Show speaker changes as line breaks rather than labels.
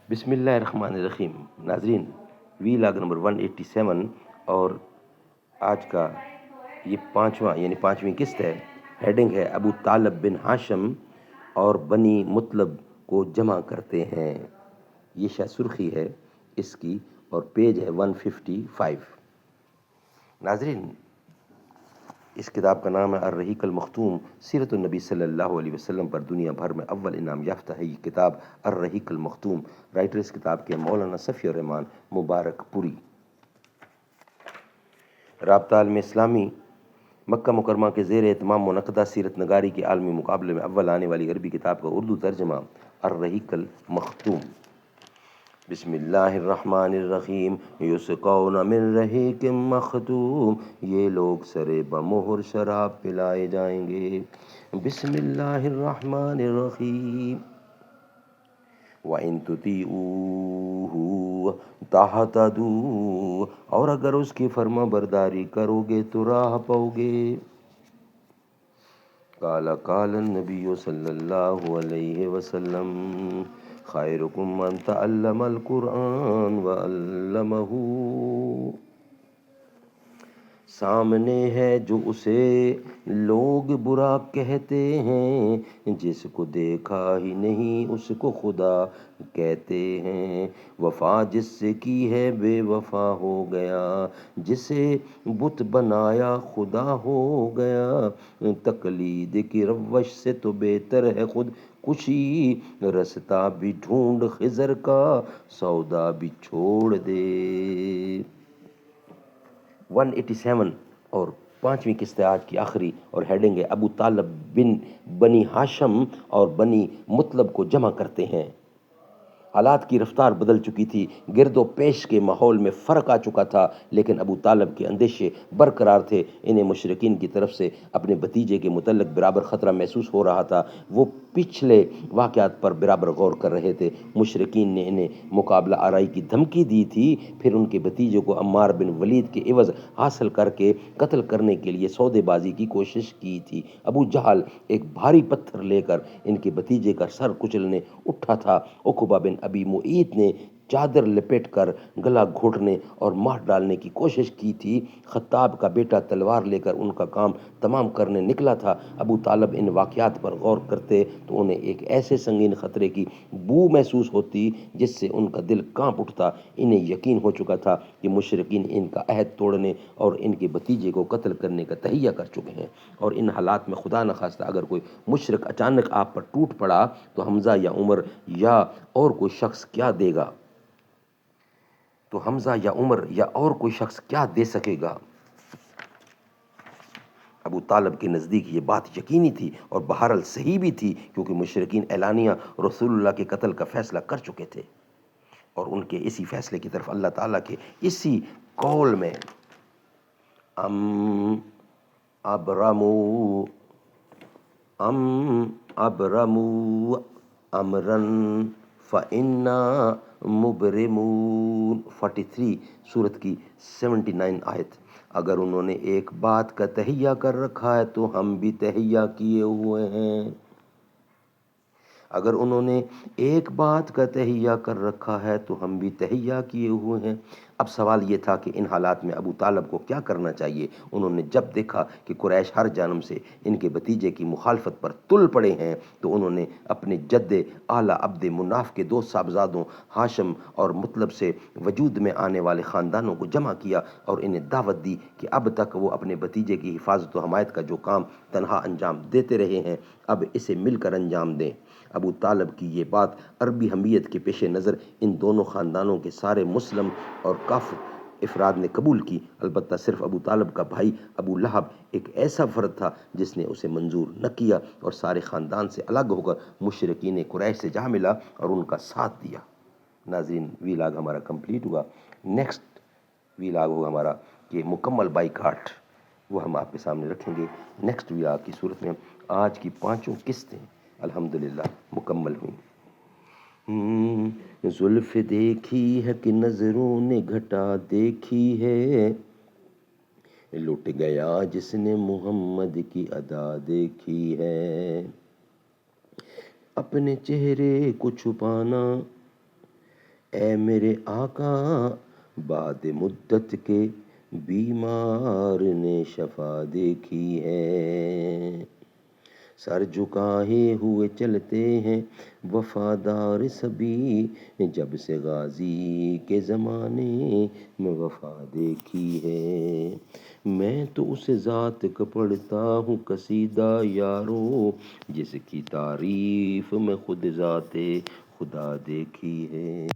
بسم اللہ الرحمن الرحیم. ناظرین، وی لاگ نمبر 187 اور آج کا یہ پانچویں قسط ہے. ہیڈنگ ہے ابو طالب بن ہاشم اور بنی مطلب کو جمع کرتے ہیں. یہ شاید سرخی ہے اس کی اور پیج ہے 155. ناظرین، اس کتاب کا نام ہے الرحیق المختوم، سیرت النبی صلی اللہ علیہ وسلم پر دنیا بھر میں اول انعام یافتہ ہے یہ کتاب الرحیق المختوم. رائٹر اس کتاب کے مولانا صفی الرحمان مبارک پوری. رابطہ عالم اسلامی مکہ مکرمہ کے زیر اہتمام منعقدہ سیرت نگاری کے عالمی مقابلے میں اول آنے والی عربی کتاب کا اردو ترجمہ الرحیق المختوم. بسم اللہ الرحمن الرحیم. یسقون من رحیق مختوم، یہ لوگ سرے بمہر شراب پلائے جائیں گے. بسم اللہ الرحمن الرحیم. وَإِن تُطِيعُوهُ تَهْتَدُوا، اور اگر اس کی فرما برداری کرو گے تو راہ پاؤ گے. قال النبی صلی اللہ علیہ وسلم خیرکم من تعلم القرآن وعلمہ. سامنے ہے جو اسے لوگ برا کہتے ہیں، جس کو دیکھا ہی نہیں اس کو خدا کہتے ہیں. وفا جس سے کی ہے بے وفا ہو گیا، جسے بت بنایا خدا ہو گیا. تقلید کی روش سے تو بہتر ہے خود کشی، رستہ بھی ڈھونڈ خضر کا سودا بھی چھوڑ دے. 187 اور پانچویں قسط آج کی آخری اور ہیڈنگ ہے ابو طالب بنی ہاشم اور بنی مطلب کو جمع کرتے ہیں. حالات کی رفتار بدل چکی تھی، گرد و پیش کے ماحول میں فرق آ چکا تھا، لیکن ابو طالب کے اندیشے برقرار تھے. انہیں مشرکین کی طرف سے اپنے بھتیجے کے متعلق برابر خطرہ محسوس ہو رہا تھا. وہ پچھلے واقعات پر برابر غور کر رہے تھے. مشرکین نے انہیں مقابلہ آرائی کی دھمکی دی تھی، پھر ان کے بھتیجے کو عمار بن ولید کے عوض حاصل کر کے قتل کرنے کے لیے سودے بازی کی کوشش کی تھی. ابو جہل ایک بھاری پتھر لے کر ان کے بھتیجے کا سر کچلنے اٹھا تھا. عقبہ بن ابی معیط نے چادر لپیٹ کر گلا گھونٹنے اور مار ڈالنے کی کوشش کی تھی. خطاب کا بیٹا تلوار لے کر ان کا کام تمام کرنے نکلا تھا. ابو طالب ان واقعات پر غور کرتے تو انہیں ایک ایسے سنگین خطرے کی بو محسوس ہوتی جس سے ان کا دل کانپ اٹھتا. انہیں یقین ہو چکا تھا کہ مشرکین ان کا عہد توڑنے اور ان کے بھتیجے کو قتل کرنے کا تہیہ کر چکے ہیں. اور ان حالات میں خدا نخواستہ اگر کوئی مشرک اچانک آپ پر ٹوٹ پڑا تو حمزہ یا عمر یا اور کوئی شخص کیا دے گا؟ تو حمزہ یا عمر یا اور کوئی شخص کیا دے سکے گا؟ ابو طالب کے نزدیک یہ بات یقینی تھی اور بہرحال صحیح بھی تھی، کیونکہ مشرکین اعلانیہ رسول اللہ کے قتل کا فیصلہ کر چکے تھے، اور ان کے اسی فیصلے کی طرف اللہ تعالیٰ کے اسی قول میں ام ابرموا امرن فَإِنَّا مُبْرِمُونَ 43 سورت کی 79 آیت. اگر انہوں نے ایک بات کا تہیہ کر رکھا ہے تو ہم بھی تہیہ کیے ہوئے ہیں. اگر انہوں نے ایک بات کا تہیہ کر رکھا ہے تو ہم بھی تہیہ کیے ہوئے ہیں. اب سوال یہ تھا کہ ان حالات میں ابو طالب کو کیا کرنا چاہیے. انہوں نے جب دیکھا کہ قریش ہر جانب سے ان کے بھتیجے کی مخالفت پر تل پڑے ہیں تو انہوں نے اپنے جد اعلیٰ عبد مناف کے دو صاحبزادوں ہاشم اور مطلب سے وجود میں آنے والے خاندانوں کو جمع کیا اور انہیں دعوت دی کہ اب تک وہ اپنے بھتیجے کی حفاظت و حمایت کا جو کام تنہا انجام دیتے رہے ہیں، اب اسے مل کر انجام دیں. ابو طالب کی یہ بات عربی حمیت کے پیش نظر ان دونوں خاندانوں کے سارے مسلم اور کافر افراد نے قبول کی. البتہ صرف ابو طالب کا بھائی ابو لہب ایک ایسا فرد تھا جس نے اسے منظور نہ کیا اور سارے خاندان سے الگ ہو کر مشرکین قریش سے جا ملا اور ان کا ساتھ دیا. ناظرین، ویلاگ ہمارا کمپلیٹ ہوا. نیکسٹ ویلاگ ہوگا ہمارا کہ مکمل بائیکاٹ، وہ ہم آپ کے سامنے رکھیں گے نیکسٹ ویلاگ کی صورت میں. آج کی پانچوں قسطیں الحمدللہ مکمل ہوئیں. زلف دیکھی ہے کہ نظروں نے گھٹا دیکھی ہے، لٹ گیا جس نے محمد کی ادا دیکھی ہے. اپنے چہرے کو چھپانا اے میرے آقا بعد مدت کے بیمار نے شفا دیکھی ہے، سر جھکائے ہوئے چلتے ہیں وفادار سبھی، جب سے غازی کے زمانے میں وفا دیکھی ہے۔ میں تو اس ذات کا پڑھتا ہوں قصیدہ یارو، جس کی تعریف میں خود ذات خدا دیکھی ہے۔